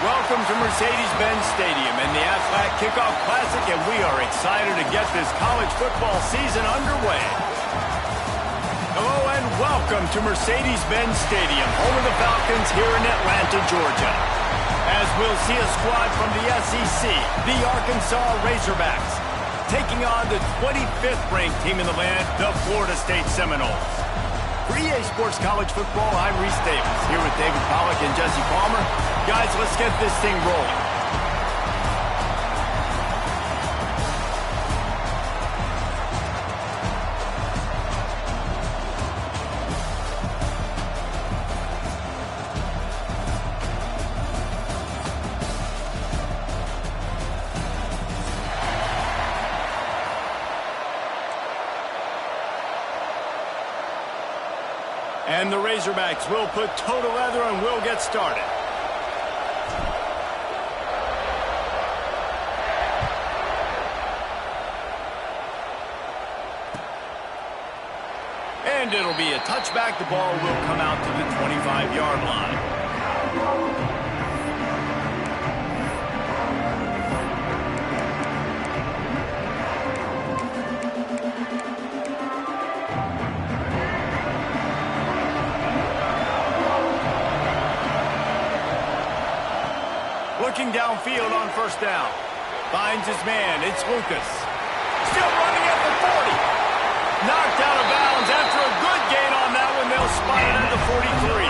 Welcome to Mercedes-Benz Stadium and the Aflac Kickoff Classic, and we are excited to get this college football season underway. Hello and welcome to Mercedes-Benz Stadium, home of the Falcons here in Atlanta, Georgia. As we'll see a squad from the SEC, the Arkansas Razorbacks, taking on the 25th ranked team in the land, the Florida State Seminoles. For EA Sports College Football, I'm Reese Davis, here with David Pollack and Jesse Palmer. Guys, let's get this thing rolling. And the Razorbacks will put toe to leather and we'll get started. And it'll be a touchback. The ball will come out to the 25-yard line. Looking downfield on first down. Finds his man. It's Lucas. Still running at the 40. Knocked out of bounds after a good gain on that one. They'll spot it at the 43.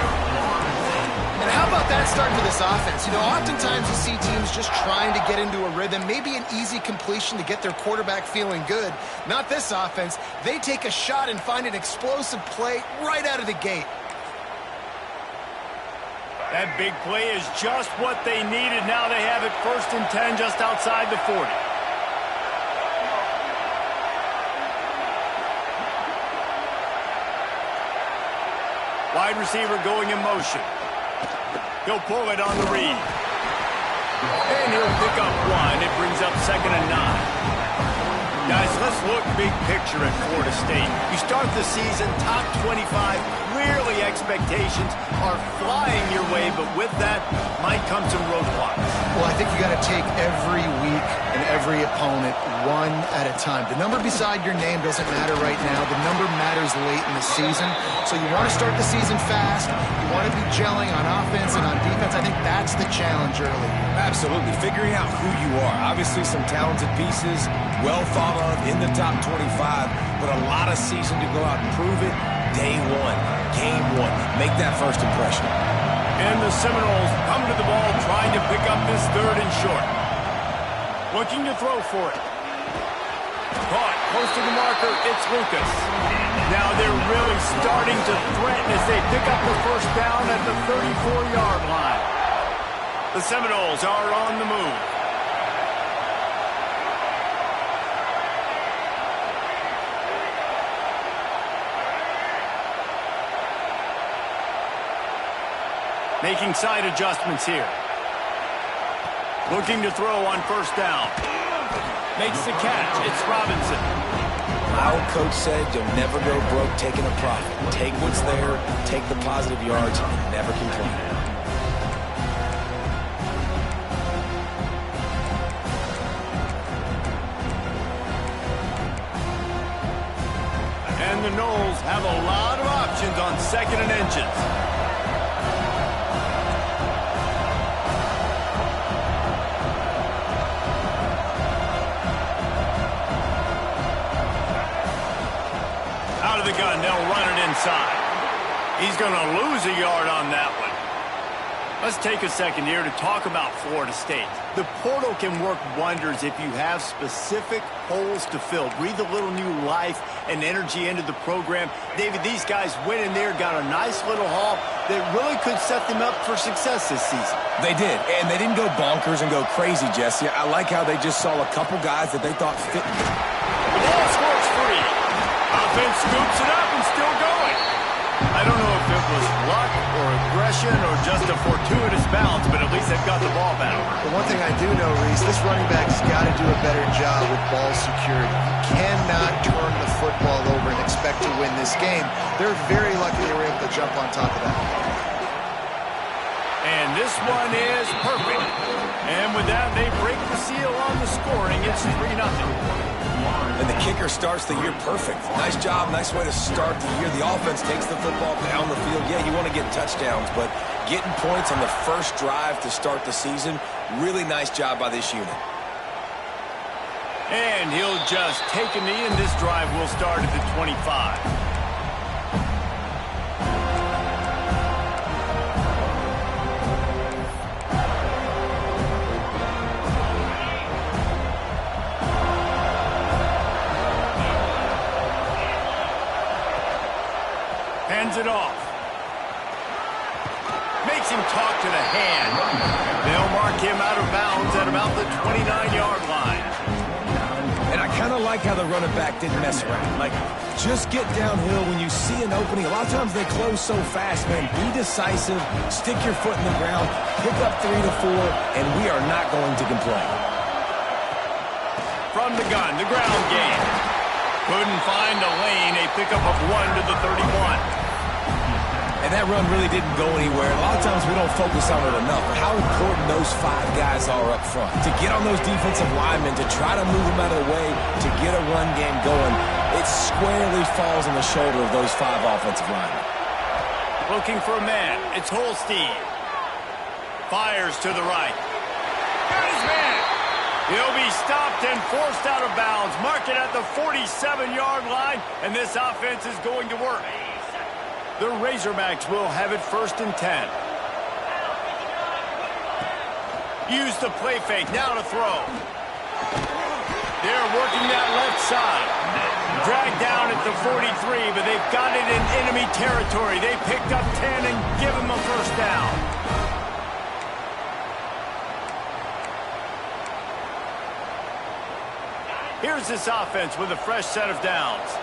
And how about that start for this offense? You know, oftentimes you see teams just trying to get into a rhythm, maybe an easy completion to get their quarterback feeling good. Not this offense. They take a shot and find an explosive play right out of the gate. That big play is just what they needed. Now they have it 1st and 10 just outside the 40. Wide receiver going in motion. He'll pull it on the read. And he'll pick up one. It brings up 2nd and 9. Guys, let's look big picture at Florida State. You start the season top 25. Clearly expectations are flying your way, but with that might come some roadblocks. Well, I think you got to take every week and every opponent one at a time. The number beside your name doesn't matter right now. The number matters late in the season. So you want to start the season fast. You want to be gelling on offense and on defense. I think that's the challenge early. Absolutely. Figuring out who you are. Obviously some talented pieces, well thought of in the top 25, but a lot of season to go out and prove it. Day one, game one. Make that first impression. And the Seminoles come to the ball trying to pick up this 3rd and short. Looking to throw for it. Caught close to the marker, it's Lucas. Now they're really starting to threaten as they pick up the 1st down at the 34-yard line. The Seminoles are on the move. Making side adjustments here. Looking to throw on 1st down. Makes the catch. It's Robinson. My old coach said you'll never go broke taking a profit. Take what's there, take the positive yards, and never complain. And the Noles have a lot of options on 2nd and inches. Out of the gun, they'll run it inside. He's going to lose a yard on that one. Let's take a second here to talk about Florida State. The portal can work wonders if you have specific holes to fill. Breathe a little new life and energy into the program. David, these guys went in there, got a nice little haul that really could set them up for success this season. They did, and they didn't go bonkers and go crazy, Jesse. I like how they just saw a couple guys that they thought fit. The ball scores free. Offense scoops it up and still going. I don't know if it was luck or aggression or just a fortuitous bounce, but at least they've got the ball back. But one thing I do know, Reese, this running back's got to do a better job with ball security. You cannot turn the football over and expect to win this game. They're very lucky they were able to jump on top of that. And this one is perfect. And with that, they break the seal on the scoring. It's 3-0. And the kicker starts the year perfect. Nice job, nice way to start the year. The offense takes the football down the field. Yeah, you want to get touchdowns, but getting points on the first drive to start the season, really nice job by this unit. And he'll just take a knee, and this drive will start at the 25. Hands it off. Makes him talk to the hand. They'll mark him out of bounds at about the 29-yard line. And I kind of like how the running back didn't mess around. Like, just get downhill when you see an opening. A lot of times they close so fast, man. Be decisive, stick your foot in the ground, pick up 3 to 4, and we are not going to complain. From the gun, the ground game. Couldn't find a lane, a pickup of 1 to the 31. And that run really didn't go anywhere. A lot of times we don't focus on it enough, but how important those 5 guys are up front. To get on those defensive linemen, to try to move them out of the way, to get a run game going, it squarely falls on the shoulder of those 5 offensive linemen. Looking for a man. It's Holstein. Fires to the right. Got his man. He'll be stopped and forced out of bounds. Mark it at the 47-yard line, and this offense is going to work. The Razorbacks will have it 1st and 10. Use the play fake. Now to throw. They're working that left side. Dragged down at the 43, but they've got it in enemy territory. They picked up 10 and give him a first down. Here's this offense with a fresh set of downs.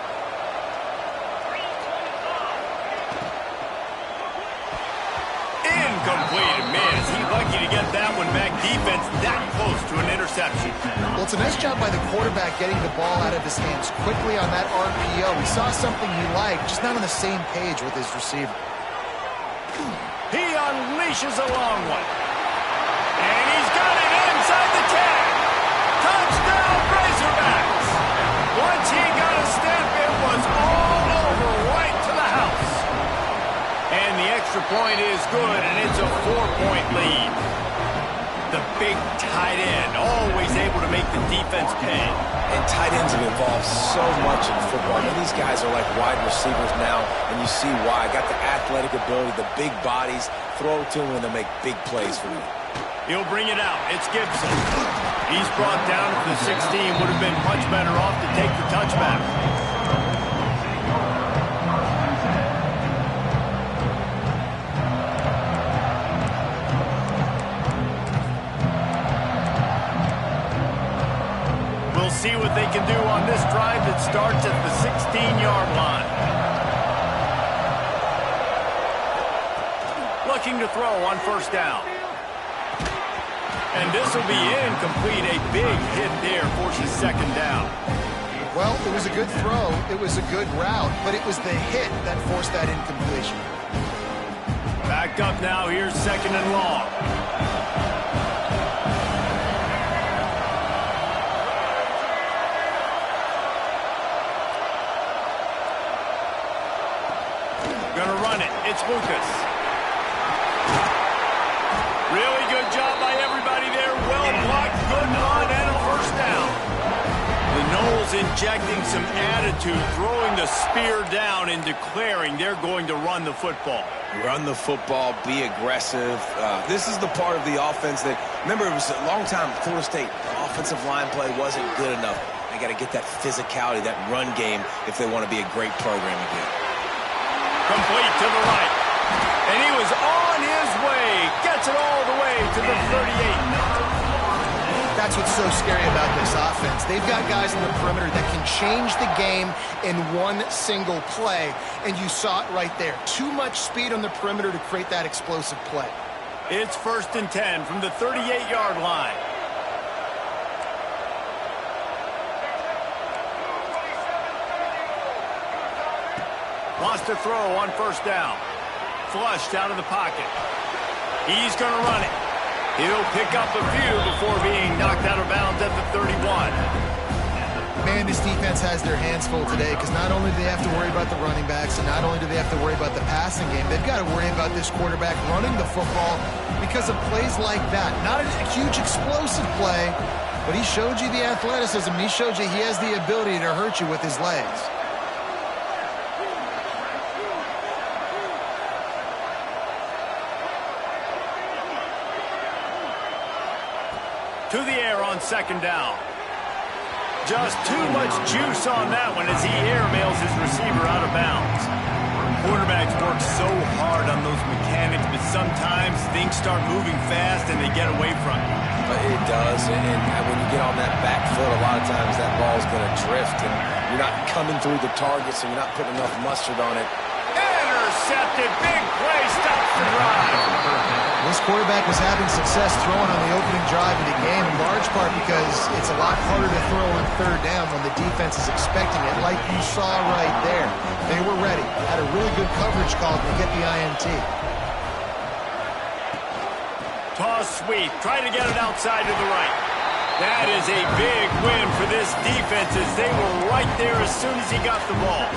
Incomplete. Man, is he lucky to get that one back. Defense that close to an interception. Well, it's a nice job by the quarterback getting the ball out of his hands quickly on that RPO. He saw something he liked, just not on the same page with his receiver. He unleashes a long one. And he's got it inside the 10. Touchdown, Razorbacks. Once he got a step, it was all over right to the house. And the extra point is good, and it's a 4-point lead. The big tight end, always able to make the defense pay. And tight ends have evolved so much in football. And these guys are like wide receivers now, and you see why. Got the athletic ability, the big bodies, throw to them, and they make big plays for you. He'll bring it out. It's Gibson. He's brought down to the 16. Would have been much better off to take the touchback. We'll see what they can do on this drive that starts at the 16-yard line. Looking to throw on first down. And this will be incomplete. A big hit there forces second down. Well, it was a good throw. It was a good route, but it was the hit that forced that incompletion. Back up now. Here's 2nd and long. Gonna run it. It's Lucas. Really good job by everybody there. Well blocked, good run, and a first down. The Noles injecting some attitude, throwing the spear down and declaring they're going to run the football. Run the football, be aggressive. This is the part of the offense that, remember, it was a long time, Florida State, offensive line play wasn't good enough. They got to get that physicality, that run game, if they want to be a great program again. Complete to the right. And he was on his way. Gets it all the way to the 38. That's what's so scary about this offense. They've got guys in the perimeter that can change the game in one single play, and you saw it right there. Too much speed on the perimeter to create that explosive play. It's 1st and 10 from the 38-yard line. Wants to throw on first down. Flushed out of the pocket. He's going to run it. He'll pick up a few before being knocked out of bounds at the 31. Man, this defense has their hands full today because not only do they have to worry about the running backs and not only do they have to worry about the passing game, they've got to worry about this quarterback running the football because of plays like that. Not a huge explosive play, but he showed you the athleticism. He showed you he has the ability to hurt you with his legs. To the air on second down. Just too much juice on that one as he airmails his receiver out of bounds. Quarterbacks work so hard on those mechanics, but sometimes things start moving fast and they get away from you. It does, and when you get on that back foot, a lot of times that ball's going to drift, and you're not coming through the target, so you're not putting enough mustard on it. Intercepted, big play, stops the drive. This quarterback was having success throwing on the opening drive of the game, in large part because it's a lot harder to throw on third down when the defense is expecting it, like you saw right there. They were ready, had a really good coverage call to get the INT. Toss sweep, try to get it outside to the right. That is a big win for this defense as they were right there as soon as he got the ball.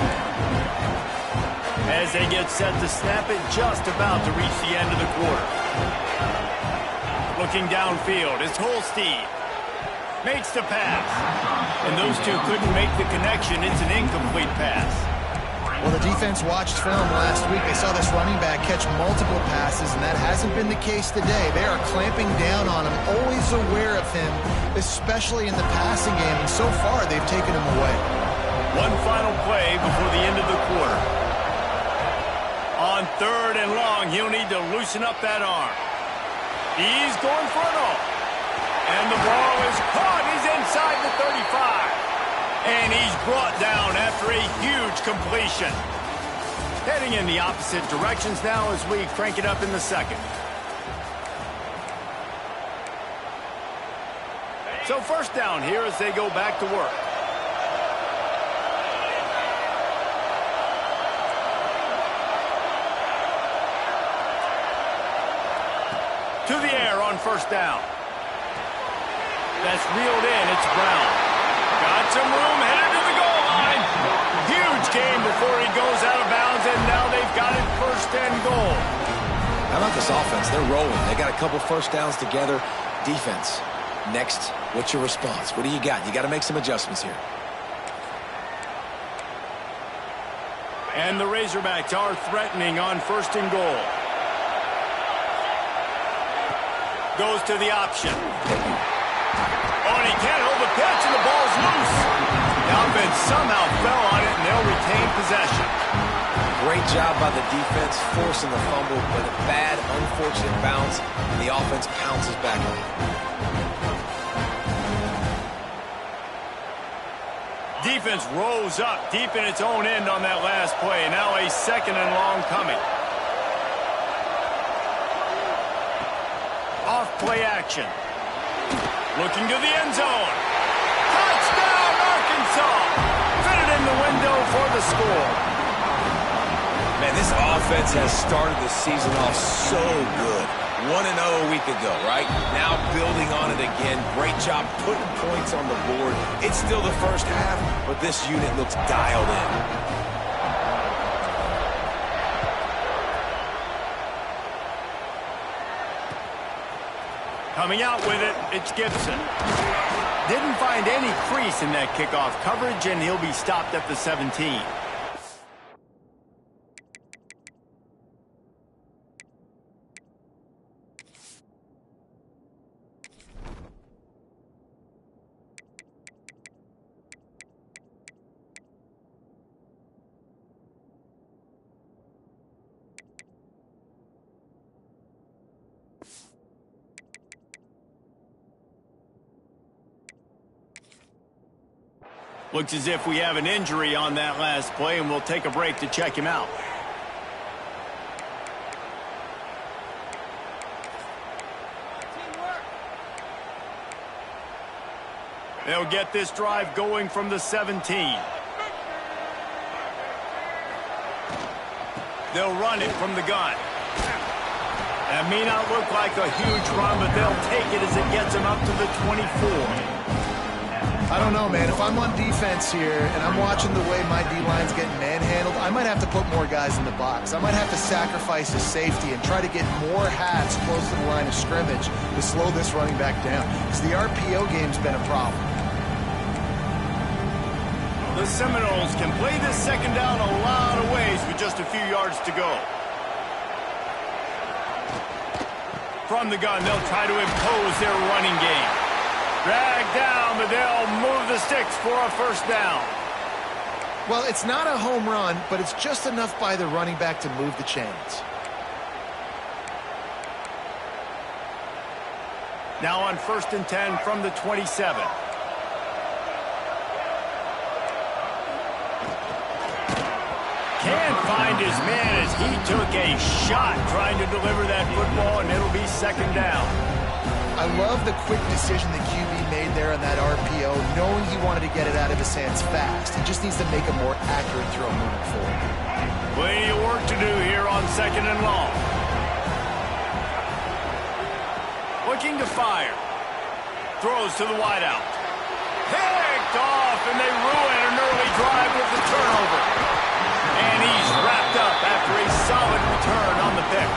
As they get set to snap it, just about to reach the end of the quarter. Looking downfield, it's Holstein. Makes the pass. And those two couldn't make the connection. It's an incomplete pass. Well, the defense watched film last week. They saw this running back catch multiple passes, and that hasn't been the case today. They are clamping down on him, always aware of him, especially in the passing game. And so far, they've taken him away. One final play before the end of the quarter. On third and long, he'll need to loosen up that arm. He's going for it all. And the ball is caught. He's inside the 35. And he's brought down after a huge completion. Heading in the opposite directions now as we crank it up in the second. So first down here as they go back to work. To the air on first down. That's reeled in. It's Brown. Got some room, headed to the goal line. Huge game before he goes out of bounds, and now they've got it first and goal. How about this offense? They're rolling. They got a couple first downs together. Defense. Next, what's your response? What do you got? You got to make some adjustments here. And the Razorbacks are threatening on first and goal. Goes to the option. Oh, and he can't hold the pitch, and the ball's loose. The offense somehow fell on it, and they'll retain possession. Great job by the defense, forcing the fumble, but a bad, unfortunate bounce, and the offense pounces back on it. Defense rose up deep in its own end on that last play. Now a second and long coming. Off play action. Looking to the end zone. Touchdown, Arkansas! Fitted in the window for the score. Man, this offense has started the season off so good. 1-0 a week ago, right? Now building on it again. Great job putting points on the board. It's still the first half, but this unit looks dialed in. Coming out with it, it's Gibson. Didn't find any crease in that kickoff coverage, and he'll be stopped at the 17. Looks as if we have an injury on that last play, and we'll take a break to check him out. They'll get this drive going from the 17. They'll run it from the gun. That may not look like a huge run, but they'll take it as it gets them up to the 24. I don't know, man. If I'm on defense here and I'm watching the way my D-line's getting manhandled, I might have to put more guys in the box. I might have to sacrifice his safety and try to get more hats close to the line of scrimmage to slow this running back down, because the RPO game's been a problem. The Seminoles can play this second down a lot of ways with just a few yards to go. From the gun, they'll try to impose their running game. Drag down, but they'll move the sticks for a first down. Well, it's not a home run, but it's just enough by the running back to move the chains. Now on 1st and 10 from the 27. Can't find his man as he took a shot trying to deliver that football, and it'll be second down. I love the quick decision the QB made there on that RPO, knowing he wanted to get it out of his hands fast. He just needs to make a more accurate throw moving forward. Plenty of work to do here on 2nd and long. Looking to fire. Throws to the wideout. Picked off, and they ruin an early drive with the turnover. And he's wrapped up after a solid return on the pick.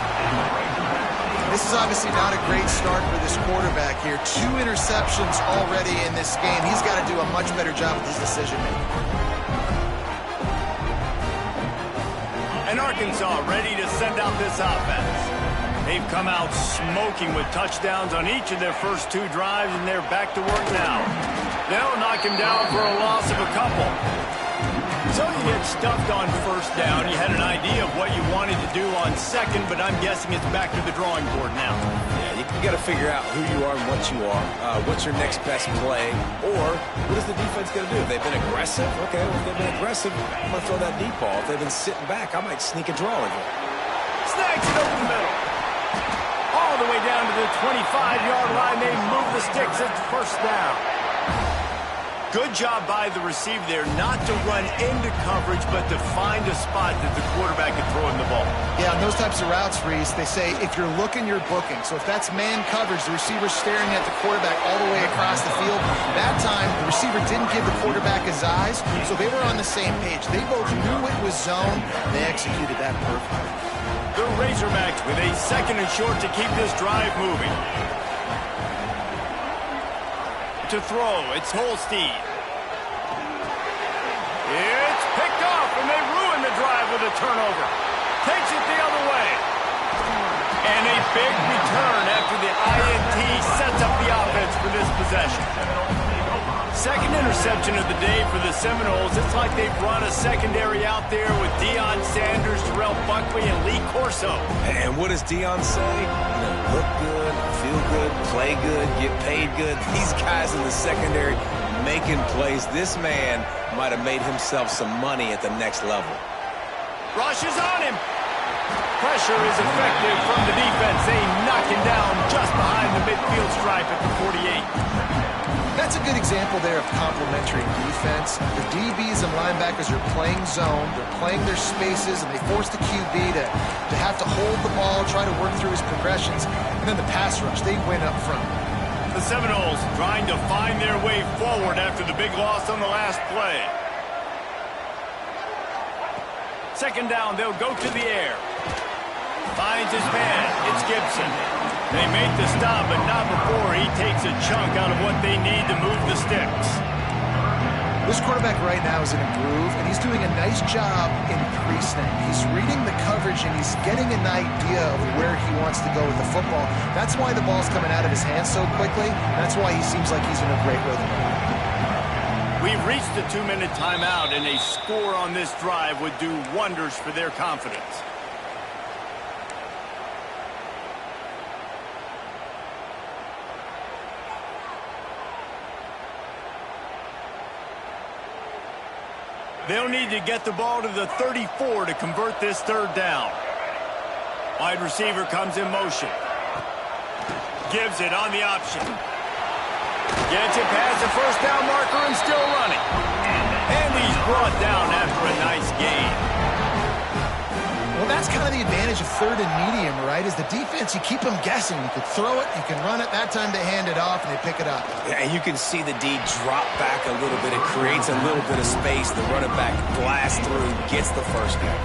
This is obviously not a great start for this quarterback here. 2 interceptions already in this game. He's got to do a much better job with his decision-making. And Arkansas ready to send out this offense. They've come out smoking with touchdowns on each of their first 2 drives, and they're back to work now. They'll knock him down for a loss of a couple. So you get stuffed on first down. You had an idea of what you wanted to do on second, but I'm guessing it's back to the drawing board now. Yeah, you got to figure out who you are and what you are. What's your next best play? Or what is the defense going to do? If they've been aggressive, okay, well, if they've been aggressive, I'm going to throw that deep ball. If they've been sitting back, I might sneak a draw in here. Snags it over the middle. All the way down to the 25-yard line. They move the sticks. It's first down. Good job by the receiver there not to run into coverage, but to find a spot that the quarterback can throw him the ball. Yeah, on those types of routes, Reese, they say if you're looking, you're booking. So if that's man coverage, the receiver's staring at the quarterback all the way across the field. That time, the receiver didn't give the quarterback his eyes, so they were on the same page. They both knew it was zone. They executed that perfectly. The Razorbacks with a 2nd and short to keep this drive moving. To throw, it's Holstein. It's picked off, and they ruin the drive with a turnover. Takes it the other way. And a big return after the INT sets up the offense for this possession. 2nd interception of the day for the Seminoles. It's like they've run a secondary out there with Deion Sanders, Terrell Buckley, and Lee Corso. And what does Deion say? Look good, feel good, play good, get paid good. These guys in the secondary making plays. This man might have made himself some money at the next level. Rush is on him. Pressure is effective from the defense. They knock him down just behind the midfield stripe at the 48. That's a good example there of complementary defense. The DBs and linebackers are playing zone, they're playing their spaces, and they force the QB to have to hold the ball, try to work through his progressions, and then the pass rush, they win up front. The Seminoles trying to find their way forward after the big loss on the last play. 2nd down, they'll go to the air. Finds his man, it's Gibson. They make the stop, but not before he takes a chunk out of what they need to move the sticks. This quarterback right now is in a groove, and he's doing a nice job in pre-snap. He's reading the coverage, and he's getting an idea of where he wants to go with the football. That's why the ball's coming out of his hands so quickly. That's why he seems like he's in a great rhythm. We've reached the 2-minute timeout, and a score on this drive would do wonders for their confidence. They'll need to get the ball to the 34 to convert this 3rd down. Wide receiver comes in motion. Gives it on the option. Gets it past the first down marker and still running. And he's brought down after a nice gain. Well, that's kind of the advantage of third and medium, right? Is the defense, you keep them guessing. You could throw it, you can run it. That time they hand it off and they pick it up. Yeah, and you can see the D drop back a little bit. It creates a little bit of space. The running back blasts through, gets the first down.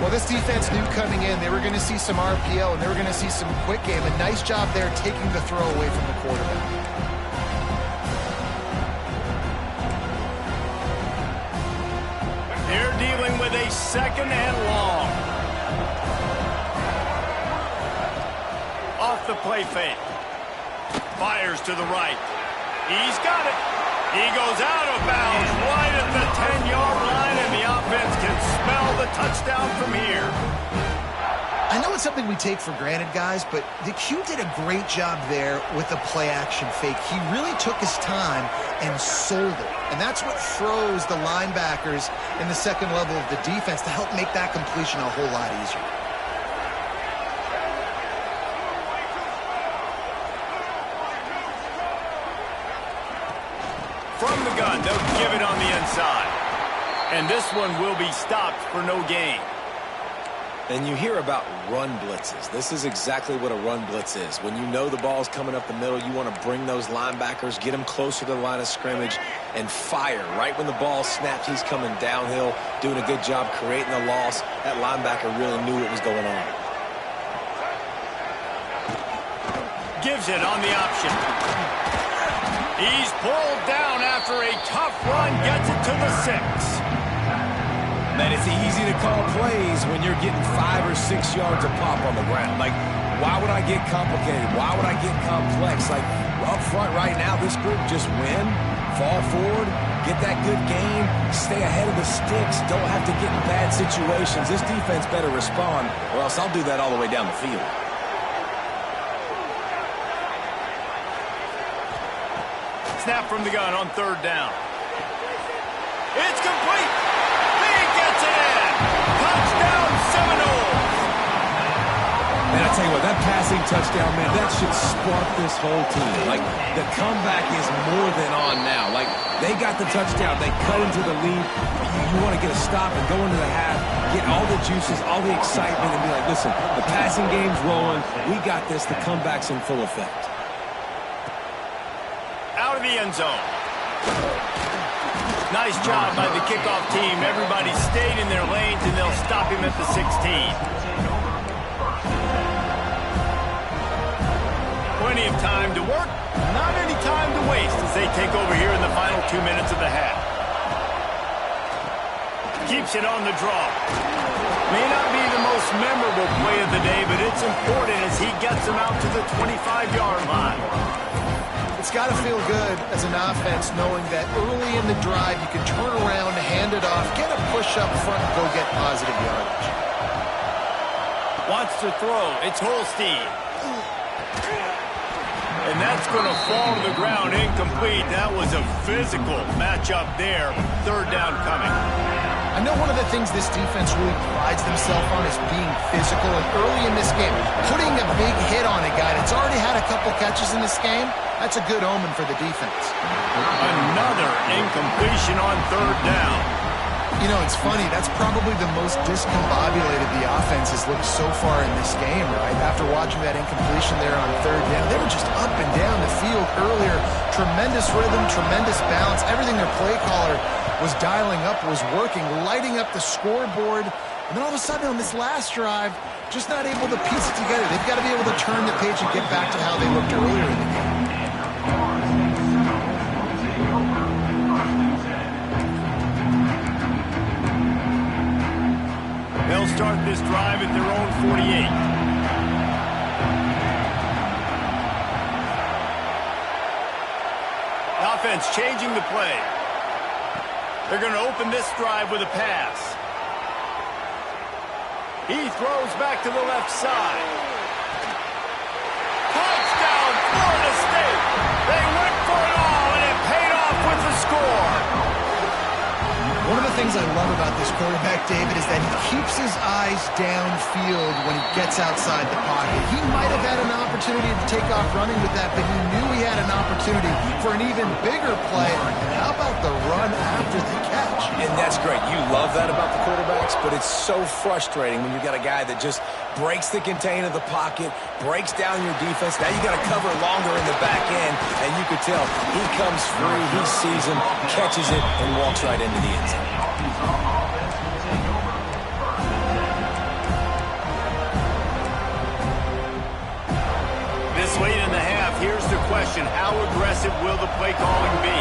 Well, this defense knew coming in they were going to see some RPO and they were going to see some quick game. A nice job there taking the throw away from the quarterback. They're dealing with a second and long. Off the play fake. Fires to the right. He's got it. He goes out of bounds right at the 10-yard line, and the offense can smell the touchdown from here. I know it's something we take for granted, guys, but the Q did a great job there with the play-action fake. He really took his time and sold it. And that's what throws the linebackers in the second level of the defense to help make that completion a whole lot easier. From the gun, they'll give it on the inside. And this one will be stopped for no gain. And you hear about run blitzes. This is exactly what a run blitz is. When you know the ball's coming up the middle, you want to bring those linebackers, get them closer to the line of scrimmage, and fire. Right when the ball snaps, he's coming downhill, doing a good job creating the loss. That linebacker really knew what was going on. Gives it on the option. He's pulled down after a tough run, gets it to the 6. Man, it's easy to call plays when you're getting 5 or 6 yards of pop on the ground. Like, why would I get complicated? Why would I get complex? Like, up front right now, this group just win, fall forward, get that good game, stay ahead of the sticks, don't have to get in bad situations. This defense better respond, or else I'll do that all the way down the field. Snap from the gun on third down. It's complete. He gets it in. Touchdown, Seminoles. Man, I tell you what, that passing touchdown, man, that should spark this whole team. Like, the comeback is more than on now. Like, they got the touchdown. They cut into the lead. You want to get a stop and go into the half, get all the juices, all the excitement, and be like, listen, the passing game's rolling. We got this. The comeback's in full effect. Out of the end zone. Nice job by the kickoff team. Everybody stayed in their lanes, and they'll stop him at the 16. Plenty of time to work, not any time to waste as they take over here in the final 2 minutes of the half. Keeps it on the draw. May not be the most memorable play of the day, but it's important as he gets them out to the 25-yard line. It's got to feel good as an offense knowing that early in the drive you can turn around, hand it off, get a push up front, and go get positive yardage. Wants to throw. It's Holstein. And that's going to fall to the ground, incomplete. That was a physical matchup there. Third down coming. I know one of the things this defense really prides themselves on is being physical. And early in this game, putting a big hit on a guy that's already had a couple catches in this game, that's a good omen for the defense. Another incompletion on third down. You know, it's funny. That's probably the most discombobulated the offense has looked so far in this game, right? After watching that incompletion there on third down, they were just up and down the field earlier. Tremendous rhythm, tremendous balance. Everything their play caller was dialing up was working, lighting up the scoreboard. And then all of a sudden on this last drive, just not able to piece it together. They've got to be able to turn the page and get back to how they looked earlier in the game. They'll start this drive at their own 48. The offense changing the play. They're going to open this drive with a pass. He throws back to the left side. Touchdown, Florida State. They went for it all, and it paid off with the score. One of the things I love about this quarterback, David, is that he keeps his eyes downfield when he gets outside the pocket. He might have had an opportunity opportunity to take off running with that, but he knew he had an opportunity for an even bigger play. And how about the run after the catch? And that's great. You love that about the quarterbacks, but it's so frustrating when you got a guy that just breaks the contain of the pocket, breaks down your defense. Now you got to cover longer in the back end, and you could tell he comes free, he sees him, catches it, and walks right into the end zone. This late in the half, here's the question: how aggressive will the play calling be?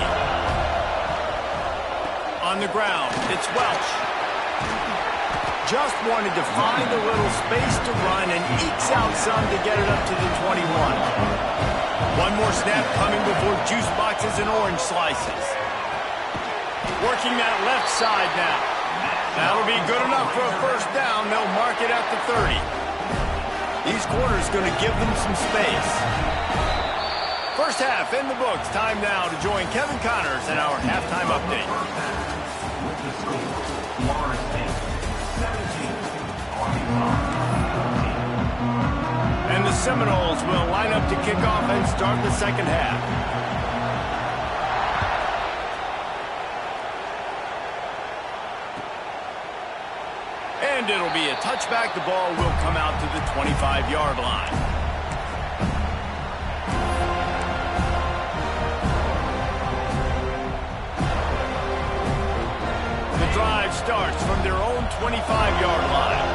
On the ground, it's Welch. Just wanted to find a little space to run and ekes out some to get it up to the 21. One more snap coming before juice boxes and orange slices. Working that left side now. That'll be good enough for a first down. They'll mark it at the 30. These corners going to give them some space. First half in the books. Time now to join Kevin Connors in our halftime update. And the Seminoles will line up to kick off and start the second half. And it'll be a touchback. The ball will come out to the 25-yard line. The drive starts from their own 25-yard line.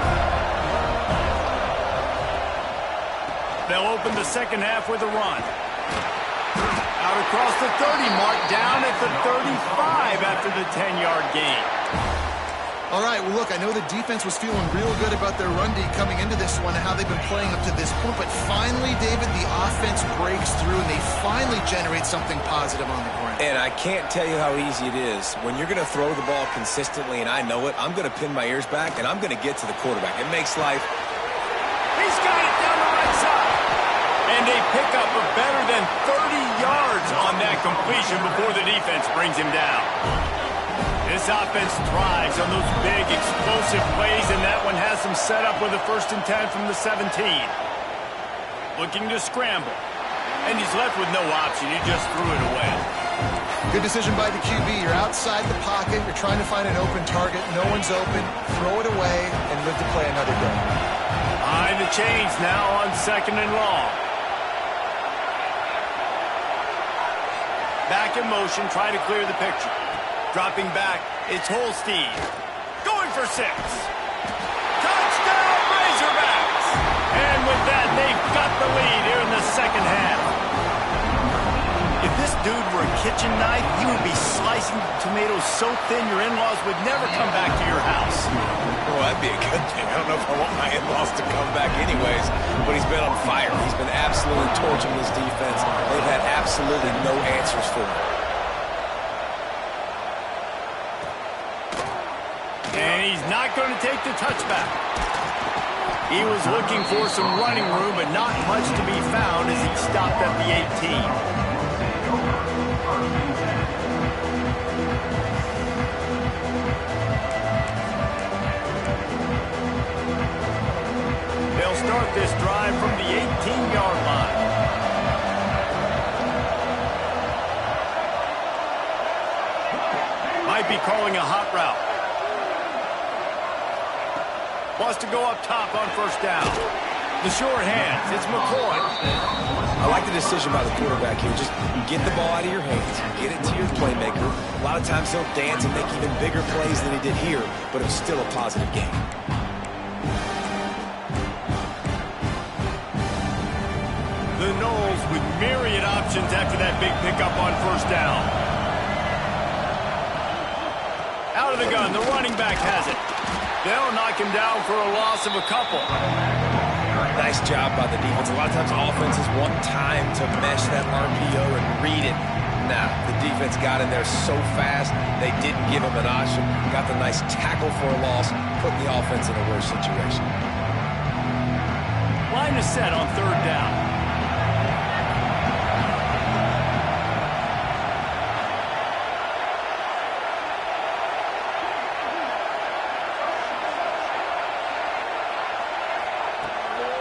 They'll open the second half with a run. Out across the 30 mark, down at the 35 after the 10-yard gain. All right, well, look, I know the defense was feeling real good about their run D coming into this one and how they've been playing up to this point, but finally, David, the offense breaks through and they finally generate something positive on the ground. And I can't tell you how easy it is. When you're going to throw the ball consistently, and I know it, I'm going to pin my ears back, and I'm going to get to the quarterback. It makes life... He's got it down the right side. And a pickup of better than 30 yards on that completion before the defense brings him down. This offense thrives on those big, explosive plays, and that one has them set up with a 1st and 10 from the 17. Looking to scramble. And he's left with no option. He just threw it away. Good decision by the QB. You're outside the pocket. You're trying to find an open target. No one's open. Throw it away and live to play another day. Behind the chains now on 2nd and long. Back in motion, try to clear the picture. Dropping back, it's Holstein. Going for 6. Touchdown, Razorbacks! And with that, they've got the lead here in the second half. If this dude were a kitchen knife, he would be slicing tomatoes so thin your in-laws would never come back to your house. Well, that'd be a good thing. I don't know if I want my in-laws to come back anyways, but he's been on fire. He's been absolutely torching his defense. They've had absolutely no answers for him. And he's not going to take the touchback. He was looking for some running room, but not much to be found as he stopped at the 18. They'll start this drive from the 18-yard line. Might be calling a hot route. Wants to go up top on 1st down. The short hands, it's McCoy. I like the decision by the quarterback here. Just get the ball out of your hands, get it to your playmaker. A lot of times he'll dance and make even bigger plays than he did here, but it was still a positive game. The Noles with myriad options after that big pickup on 1st down. Out of the gun, the running back has it. They'll knock him down for a loss of a couple. Nice job by the defense. A lot of times offenses want time to mesh that RPO and read it. Nah, the defense got in there so fast, they didn't give him an option. Got the nice tackle for a loss, putting the offense in a worse situation. Line is set on 3rd down.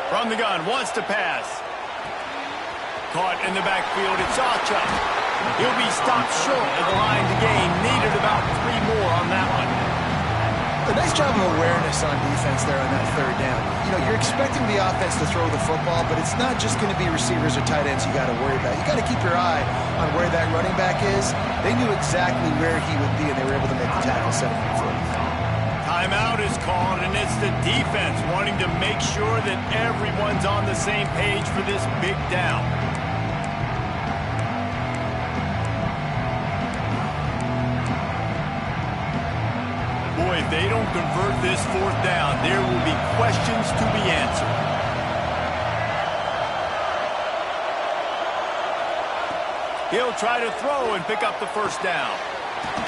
From the gun, wants to pass. Caught in the backfield, it's Acha. He'll be stopped short of the line to gain. Needed about 3 more on that one. A nice job of awareness on defense there on that third down. You know, you're expecting the offense to throw the football, but it's not just going to be receivers or tight ends you got to worry about. You got to keep your eye on where that running back is. They knew exactly where he would be, and they were able to make the tackle 7 for him. Timeout is called, and it's the defense wanting to make sure that everyone's on the same page for this big down. Boy, if they don't convert this 4th down, there will be questions to be answered. He'll try to throw and pick up the 1st down.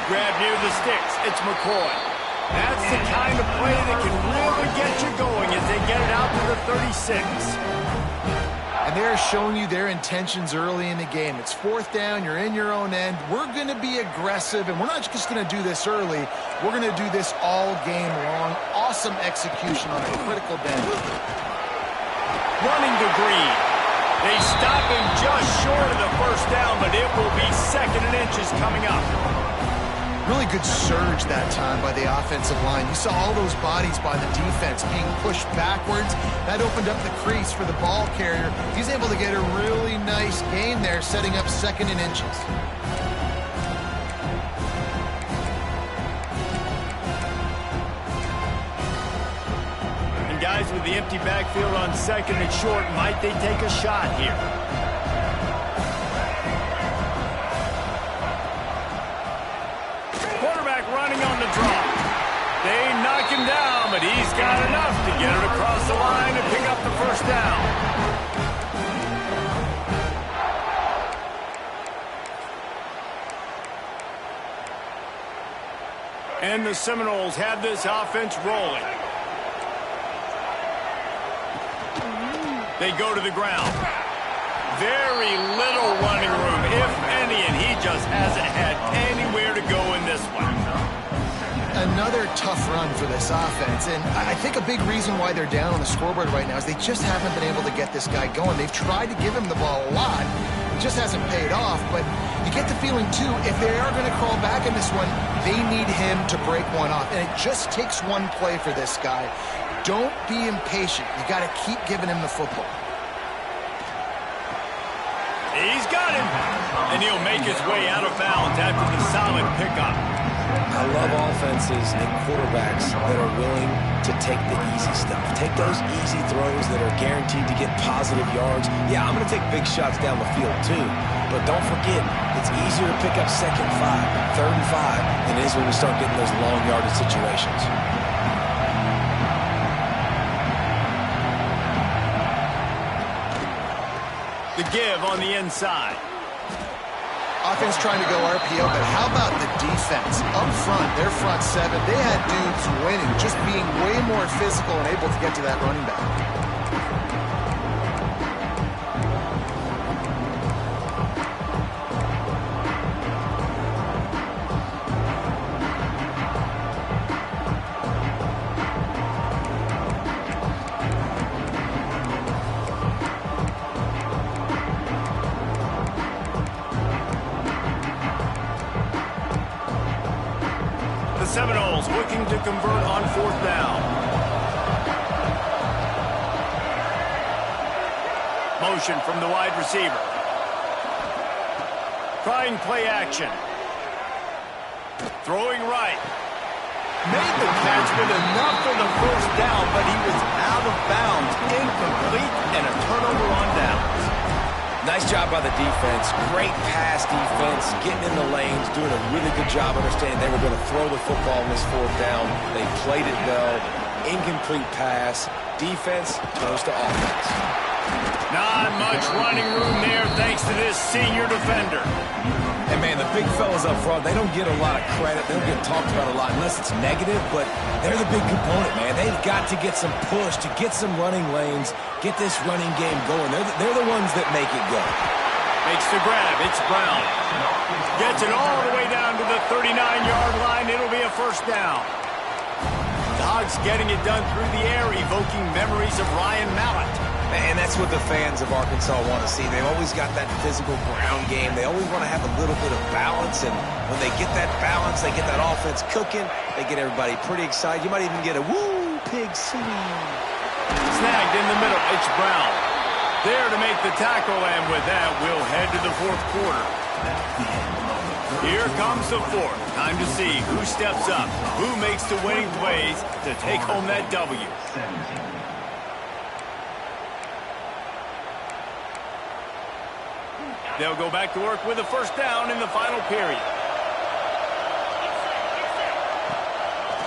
Grab near the sticks. It's McCoy. That's the kind of play that can really get you going as they get it out to the 36. And they're showing you their intentions early in the game. It's 4th down. You're in your own end. We're going to be aggressive, and we're not just going to do this early. We're going to do this all game long. Awesome execution on a critical bend. Running to Green. They stop him just short of the 1st down, but it will be 2nd and inches coming up. Really good surge that time by the offensive line. You saw all those bodies by the defense being pushed backwards. That opened up the crease for the ball carrier. He's able to get a really nice gain there, setting up 2nd and inches. And guys, with the empty backfield on 2nd and short, might they take a shot here? Running on the drop. They knock him down, but he's got enough to get it across the line and pick up the 1st down. And the Seminoles have this offense rolling. They go to the ground. Very little running room, if any, and he just hasn't had anywhere to go in this one. Another tough run for this offense, and I think a big reason why they're down on the scoreboard right now is they just haven't been able to get this guy going. They've tried to give him the ball a lot. It just hasn't paid off, but you get the feeling, too, if they are going to crawl back in this one, they need him to break one off, and it just takes one play for this guy. Don't be impatient. You got to keep giving him the football. He's got him, and he'll make his way out of bounds after the solid pickup. I love offenses and quarterbacks that are willing to take the easy stuff. Take those easy throws that are guaranteed to get positive yards. Yeah, I'm going to take big shots down the field too. But don't forget, it's easier to pick up 2nd and 5, 3rd and 5 than it is when we start getting those long yardage situations. The give on the inside. Offense trying to go RPO, but how about the defense? Up front, their front 7, they had dudes winning, just being way more physical and able to get to that running back. Seminoles looking to convert on 4th down. Motion from the wide receiver. Trying play action. Throwing right. Made the catch with enough for the 1st down, but he was out of bounds, incomplete, and a turnover on downs. Nice job by the defense. Great pass defense, getting in the lanes, doing a really good job understanding they were going to throw the football in this 4th down. They played it well. Incomplete pass. Defense turns to offense. Not much running room there thanks to this senior defender. And, man, the big fellas up front, they don't get a lot of credit. They don't get talked about a lot unless it's negative, but they're the big component, man. They've got to get some push, to get some running lanes, get this running game going. They're the ones that make it go. Makes the grab. It's Brown. Gets it all the way down to the 39-yard line. It'll be a 1st down. Dogs getting it done through the air, evoking memories of Ryan Mallett. And that's what the fans of Arkansas want to see. They've always got that physical ground game. They always want to have a little bit of balance, and when they get that balance, they get that offense cooking, they get everybody pretty excited. You might even get a woo, pig swing. Snagged in the middle. It's Brown. There to make the tackle, and with that, we'll head to the fourth quarter. Here comes the fourth. Time to see who steps up, who makes the winning plays to take home that W. They'll go back to work with a first down in the final period.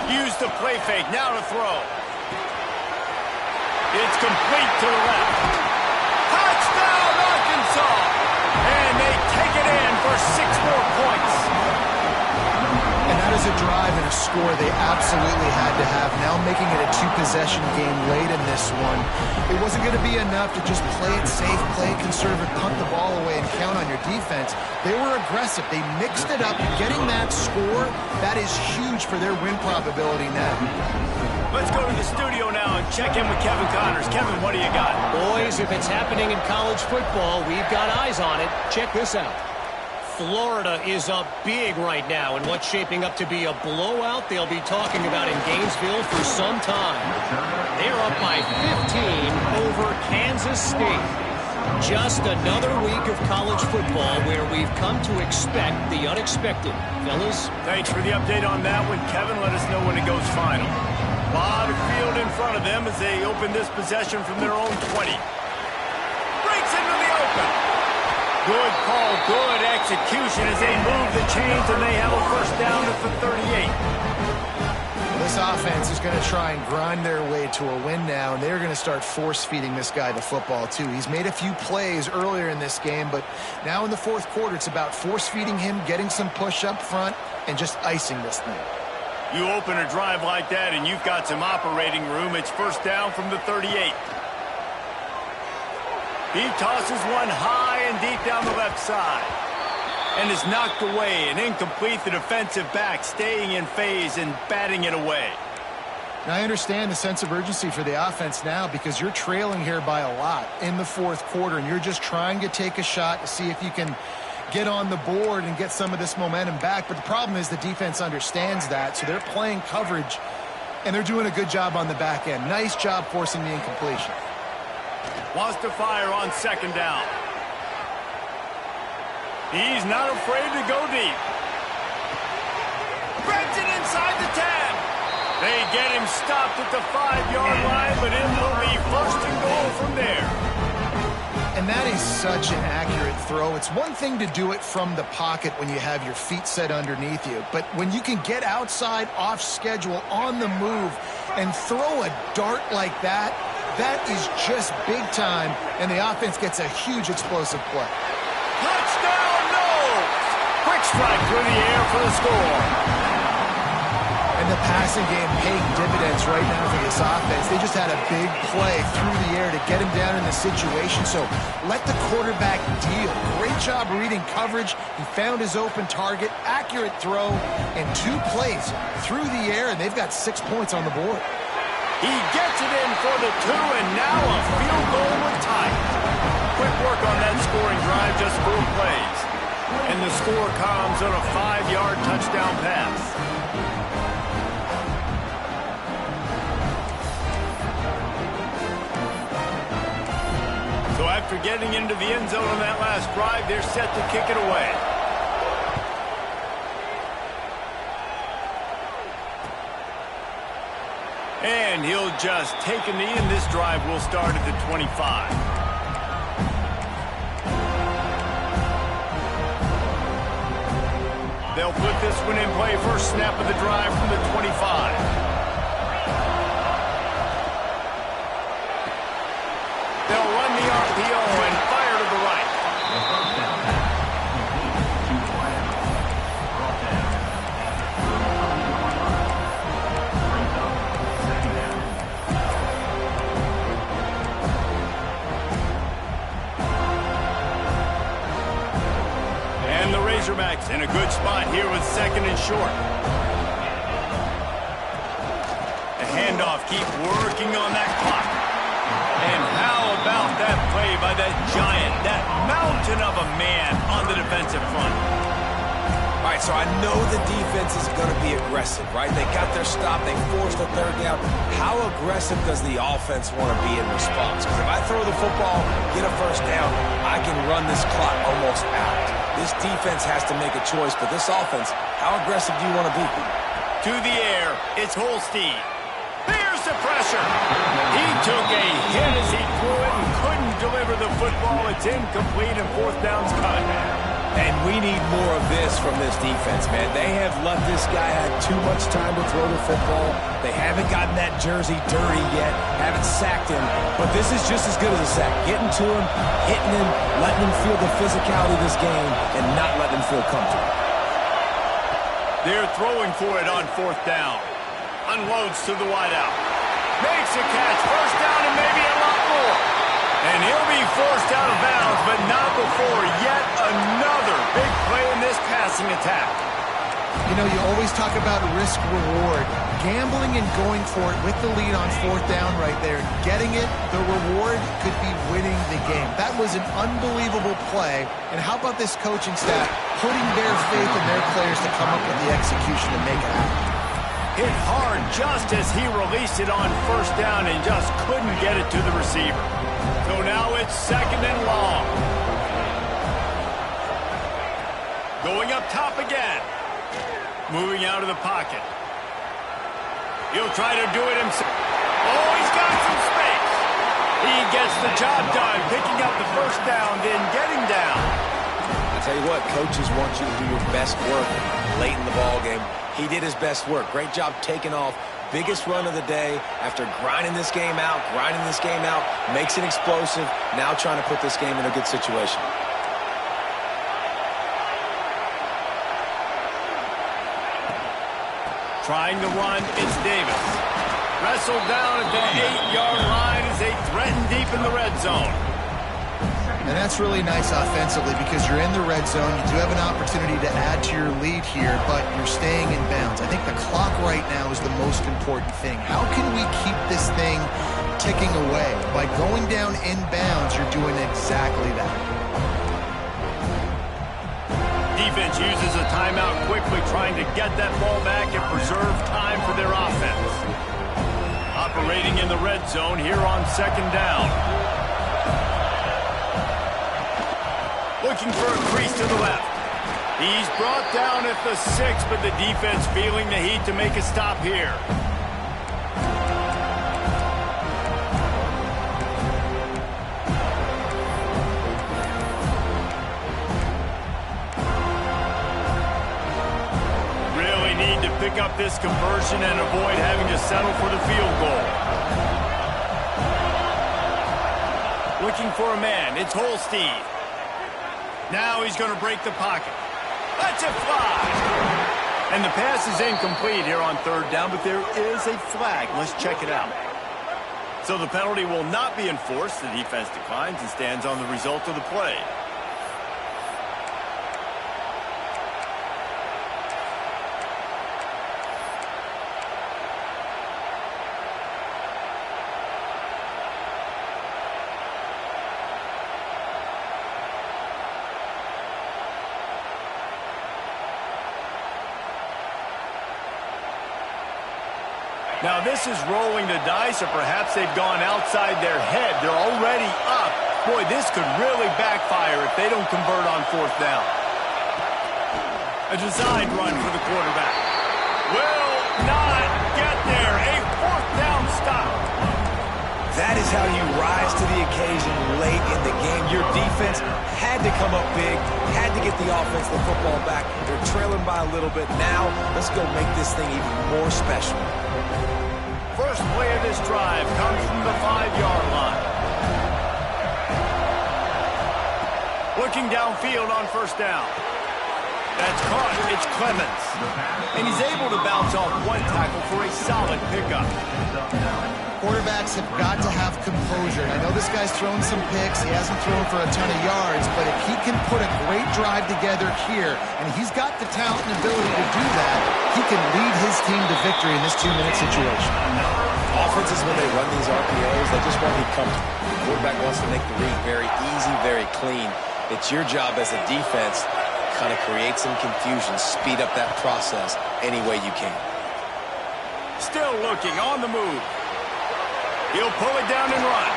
Use the play fake. Now to throw. It's complete to the left. Touchdown, Arkansas! And they take it in for 6 more points. And that is a drive and a score they absolutely had to have. Now making it a 2-possession game late in this one. It wasn't going to be enough to just play it safe, play it conservative, punt the ball away, and count on your defense. They were aggressive. They mixed it up. Getting that score, that is huge for their win probability now. Let's go to the studio now and check in with Kevin Connors. Kevin, what do you got? Boys, if it's happening in college football, we've got eyes on it. Check this out. Florida is up big right now in what's shaping up to be a blowout they'll be talking about in Gainesville for some time. They're up by 15 over Kansas State. Just another week of college football where we've come to expect the unexpected. Fellas? Thanks for the update on that one, Kevin. Let us know when it goes final. A lot of field in front of them as they open this possession from their own 20. Breaks into the open. Good call, good execution as they move the chains, and they have a first down at the 38. Well, this offense is going to try and grind their way to a win now, and they're going to start force-feeding this guy the football, too. He's made a few plays earlier in this game, but now in the fourth quarter, it's about force-feeding him, getting some push up front, and just icing this thing. You open a drive like that, and you've got some operating room. It's first down from the 38. He tosses one high and deep down the left side. And is knocked away and incomplete. The defensive back staying in phase and batting it away. Now, I understand the sense of urgency for the offense now because you're trailing here by a lot in the fourth quarter, and you're just trying to take a shot to see if you can get on the board and get some of this momentum back. But the problem is the defense understands that, so they're playing coverage, and they're doing a good job on the back end. Nice job forcing the incompletion. Wants to fire on second down. He's not afraid to go deep. Spreads it inside the 10. They get him stopped at the 5-yard line, but it will be first and goal from there. And that is such an accurate throw. It's one thing to do it from the pocket when you have your feet set underneath you, but when you can get outside, off schedule, on the move, and throw a dart like that, that is just big time, and the offense gets a huge explosive play. Touchdown, no! Quick strike through the air for the score. And the passing game paying dividends right now for this offense. They just had a big play through the air to get him down in the situation, so let the quarterback deal. Great job reading coverage. He found his open target, accurate throw, and 2 plays through the air, and they've got 6 points on the board. He gets it in for the 2, and now a field goal would tie it. Quick work on that scoring drive, just 4 plays. And the score comes on a 5-yard touchdown pass. So after getting into the end zone on that last drive, they're set to kick it away. And he'll just take a knee, and this drive will start at the 25. They'll put this one in play. First snap of the drive from the 25. They'll run the RPO and fire to the right. And the Razorbacks in a good spot here with second and short. The handoff, keep working on that clock. And how about that play by that giant, that mountain of a man on the defensive front. All right, so I know the defense is going to be aggressive, right? They got their stop. They forced a third down. How aggressive does the offense want to be in response? Because if I throw the football, get a first down, I can run this clock almost out. This defense has to make a choice, but this offense, how aggressive do you want to be? To the air, it's Holstein. There's the pressure. He took a hit as he threw it and couldn't deliver the football. It's incomplete and fourth down's cut. And we need more of this from this defense, man. They have let this guy have too much time to throw the football. They haven't gotten that jersey dirty yet, haven't sacked him. But this is just as good as a sack. Getting to him, hitting him, letting him feel the physicality of this game, and not letting him feel comfortable. They're throwing for it on fourth down. Unloads to the wideout. Makes a catch. First down and maybe a lot more. And he'll be forced out of bounds, but not before yet another big play in this passing attack. You know, you always talk about risk-reward. Gambling and going for it with the lead on fourth down right there, getting it, the reward could be winning the game. That was an unbelievable play. And how about this coaching staff putting their faith in their players to come up with the execution and make it happen? Hit hard just as he released it on first down and just couldn't get it to the receiver. So now it's second and long. Going up top again. Moving out of the pocket. He'll try to do it himself. Oh, he's got some space. He gets the job done, picking up the first down, then getting down. I tell you what, coaches want you to do your best work late in the ball game. He did his best work. Great job taking off. Biggest run of the day after grinding this game out, makes it explosive, now trying to put this game in a good situation. Trying to run, it's Davis. Wrestled down at the 8-yard line as they threaten deep in the red zone. And that's really nice offensively because you're in the red zone. You do have an opportunity to add to your lead here, but you're staying in bounds. I think the clock right now is the most important thing. How can we keep this thing ticking away? By going down in bounds, you're doing exactly that. Defense uses a timeout quickly, trying to get that ball back and preserve time for their offense. Operating in the red zone here on second down. Looking for a crease to the left. He's brought down at the 6, but the defense feeling the heat to make a stop here. Really need to pick up this conversion and avoid having to settle for the field goal. Looking for a man. It's Holstein. Now he's going to break the pocket. Let's it fly. And the pass is incomplete here on third down, but there is a flag. Let's check it out. So the penalty will not be enforced. The defense declines and stands on the result of the play. Now this is rolling the dice, or perhaps they've gone outside their head. They're already up. Boy, this could really backfire if they don't convert on fourth down. A designed run for the quarterback. Will not get there. A fourth down stop. That is how you rise to the occasion late in the game. Your defense had to come up big, had to get the offense the football back. They're trailing by a little bit. Now, let's go make this thing even more special. First play of this drive comes from the 5-yard line. Looking downfield on first down. That's caught. It's Clemens. And he's able to bounce off one tackle for a solid pickup. Quarterbacks have got to have composure. And I know this guy's thrown some picks. He hasn't thrown for a ton of yards, but if he can put a great drive together here, and he's got the talent and ability to do that, he can lead his team to victory in this 2-minute situation. Offenses, when they run these RPOs, they just want to be comfortable. quarterback wants to make the read very easy, very clean. It's your job as a defense to kind of create some confusion, speed up that process any way you can. Still looking on the move. He'll pull it down and run.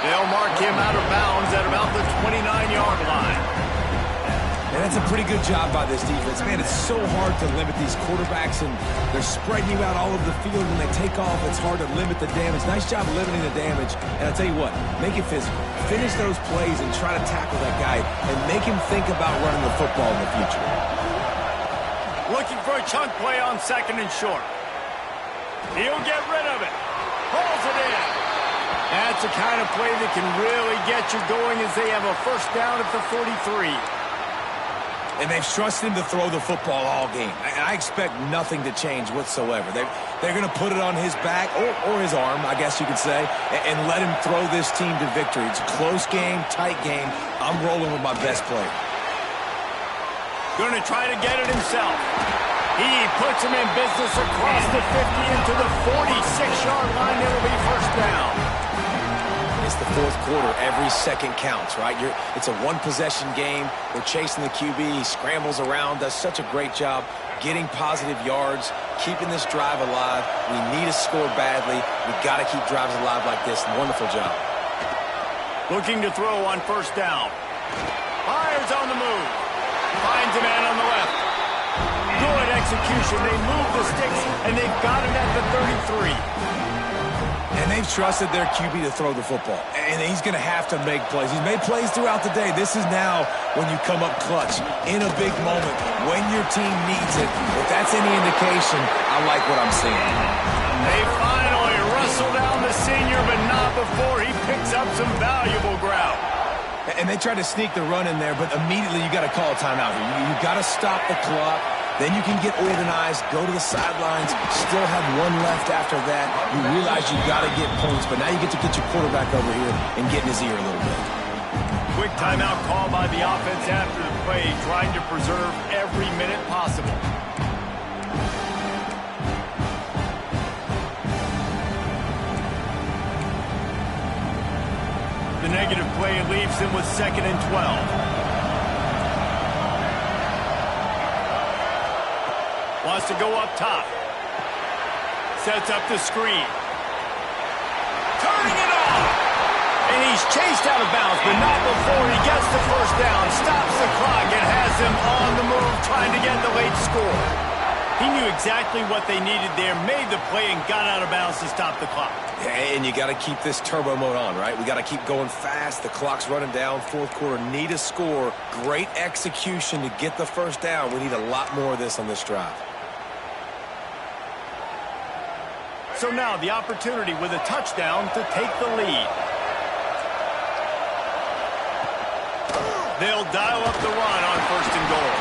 They'll mark him out of bounds at about the 29-yard line. And that's a pretty good job by this defense. Man, it's so hard to limit these quarterbacks, and they're spreading you out all over the field. When they take off, it's hard to limit the damage. Nice job limiting the damage. And I'll tell you what, make it physical. Finish those plays and try to tackle that guy and make him think about running the football in the future. Looking for a chunk play on second and short. He'll get rid of it. Pulls it in. That's the kind of play that can really get you going as they have a first down at the 43. And they've trusted him to throw the football all game. I expect nothing to change whatsoever. They're going to put it on his back, or his arm, I guess you could say, and let him throw this team to victory. It's a close game, tight game. I'm rolling with my best player. Going to try to get it himself. He puts him in business across the 50 into the 46-yard line. It'll be first down. It's the fourth quarter. Every second counts, right? It's a one-possession game. We're chasing the QB. He scrambles around, does such a great job getting positive yards, keeping this drive alive. We need to score badly. We got to keep drives alive like this. Wonderful job. Looking to throw on first down. Fires on the move. Finds a man on the left. Good execution. They move the sticks, and they've got it at the 33. And they've trusted their QB to throw the football. And he's going to have to make plays. He's made plays throughout the day. This is now when you come up clutch in a big moment when your team needs it. If that's any indication, I like what I'm seeing. They finally wrestle down the senior, but not before he picks up some valuable ground. And they try to sneak the run in there, but immediately you got to call a timeout here. You got to stop the clock. Then you can get organized, go to the sidelines, still have one left after that. You realize you got to get points, but now you get to get your quarterback over here and get in his ear a little bit. Quick timeout call by the offense after the play, trying to preserve every minute possible. The negative play leaves them with 2nd and 12. Wants to go up top. Sets up the screen. Turning it off. And he's chased out of bounds, but not before he gets the first down. Stops the clock and has them on the move, trying to get the late score. He knew exactly what they needed there, made the play, and got out of bounds to stop the clock. And you got to keep this turbo mode on, right? We got to keep going fast. The clock's running down. Fourth quarter, need a score. Great execution to get the first down. We need a lot more of this on this drive. So now the opportunity with a touchdown to take the lead. They'll dial up the run on 1st and goal.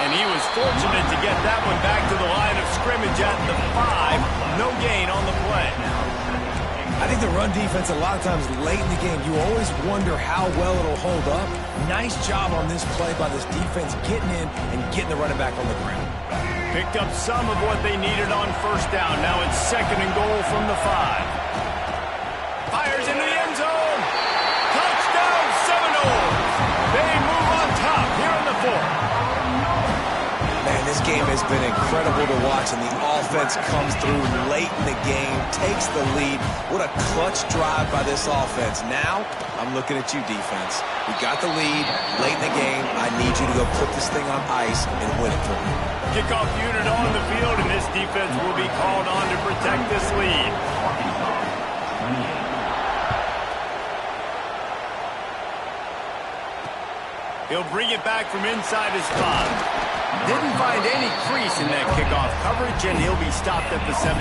And he was fortunate to get that one back to the line of scrimmage at the 5. No gain on the play. I think the run defense, a lot of times late in the game, you always wonder how well it'll hold up. Nice job on this play by this defense, getting in and getting the running back on the ground. Picked up some of what they needed on first down. Now it's 2nd and goal from the 5. Fires into the end zone. Touchdown, Seminoles. They move on top here in the 4th. Man, this game has been incredible to watch, and the offense comes through late in the game, takes the lead. What a clutch drive by this offense. Now, I'm looking at you, defense. We got the lead late in the game. I need you to go put this thing on ice and win it for me. Kickoff unit on the field, and this defense will be called on to protect this lead. He'll bring it back from inside his 5. Didn't find any crease in that kickoff coverage, and he'll be stopped at the 17.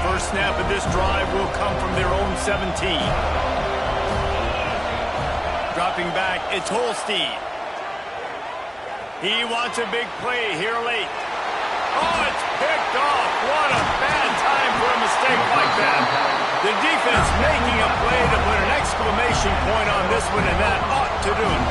First snap of this drive will come from their own 17. Dropping back, it's Holstein. He wants a big play here late. Oh, it's picked off. What a bad time for a mistake like that. The defense making a play to put an exclamation point on this one, and that ought to do it.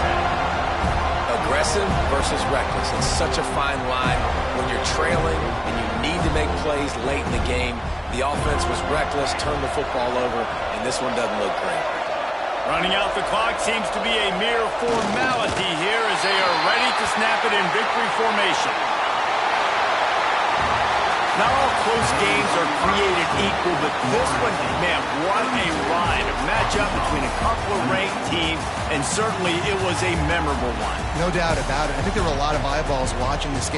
Aggressive versus reckless. It's such a fine line when you're trailing and you need to make plays late in the game. The offense was reckless, turned the football over, and this one doesn't look great. Running out the clock seems to be a mere formality here as they are ready to snap it in victory formation. Not all close games are created equal, but this one, man, what a ride. A matchup between a couple of ranked teams, and certainly it was a memorable one. No doubt about it. I think there were a lot of eyeballs watching this game.